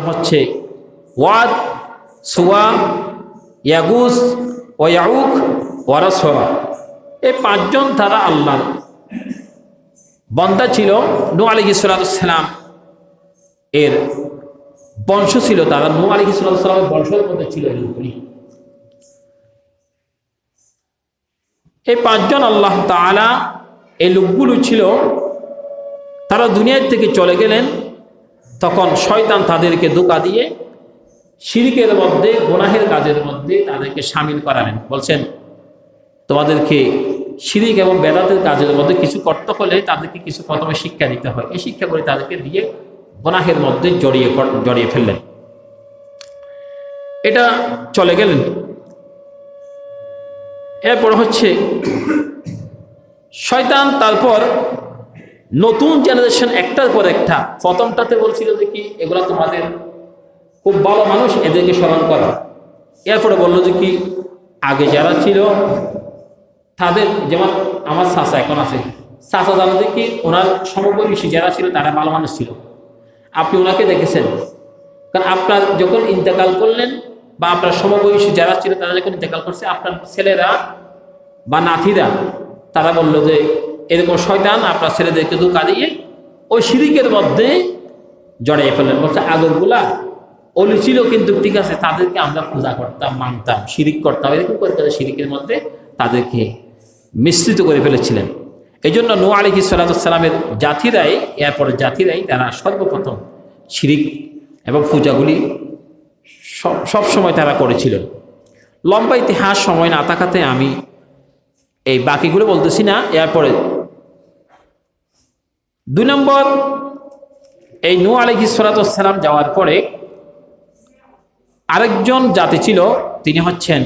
হচ্ছে ওয়াদ, সুয়া, ইয়াগুস ও ইয়াউক ও নাসরা। এই পাঁচজন তারা আল্লাহর বান্দা ছিল। নূহ আলাইহিস সালাম এর বংশ ছিল, তারা নূহ আলাইহিস সালামের বংশের মধ্যে ছিল এই লোকগুলি। এই পাঁচজন আল্লাহ তাআলা এই লোকগুলো ছিল, তারা দুনিয়ার থেকে চলে গেলেন। তখন শয়তান তাদেরকে ধোঁকা দিয়ে শিরকের মধ্যে, গুনাহের কাজের মধ্যে তাদেরকে শামিল করালেন। বলছেন তোমাদেরকে শিরিক এবং বেদাতের কাজের মধ্যে কিছু করতে হলে তাদেরকে কিছু প্রথমে শিক্ষা দিতে হয়। এই শিক্ষা করে তাদেরকে দিয়ে গুনাহের মধ্যে জড়িয়ে ফেললেন। এটা চলে গেলেন। এরপর হচ্ছে শয়তান তারপর নতুন জেনারেশন একটার পর একটা, প্রথমটাতে বলছিল যে কি এগুলা তোমাদের খুব ভালো মানুষ, এদেরকে স্মরণ করা। এরপরে বললো যে কি আগে যারা ছিল তাদের, যেমন আমার চাচা এখন আছে, চাচা জানো যে কি ওনার সমবয়সী যারা ছিল তারা ভালো মানুষ ছিল, আপনি ওনাকে দেখেছেন। কারণ আপনার যখন ইন্তেকাল করলেন বা আপনার সমবয়সী যারা ছিল তারা যখন ইন্তেকাল করছে, আপনার ছেলেরা বা নাতিরা তারা বলল যে এরকম শয়তান আপনার ছেলেদেরকে ধোঁকা দিয়ে ওই শিরিকের মধ্যে জড়িয়ে ফেললেন। বলছে আগরগুলা অলি ছিল কিন্তু ঠিক আছে, তাদেরকে আমরা পূজা করতাম, মানতাম, শিরিক করতাম, এরকম করে তাদের শিরিকের মধ্যে তাদেরকে মিশ্রিত করে ফেলেছিলেন। এই জন্য নূহ আলাইহিস সালামের জাতিরাই, এরপরে জাতিরাই তারা সর্বপ্রথম শিরিক এবং পূজাগুলি সব সময় তারা করেছিলেন। লম্বা ইতিহাস সময় না থাকাতে আমি এই বাকিগুলো বলতেছি না। এরপরে 2 নম্বর, এই নূহ আলাইহিস সালাম যাওয়ার পরে আরেকজন জাতি ছিল, তিনি হচ্ছেন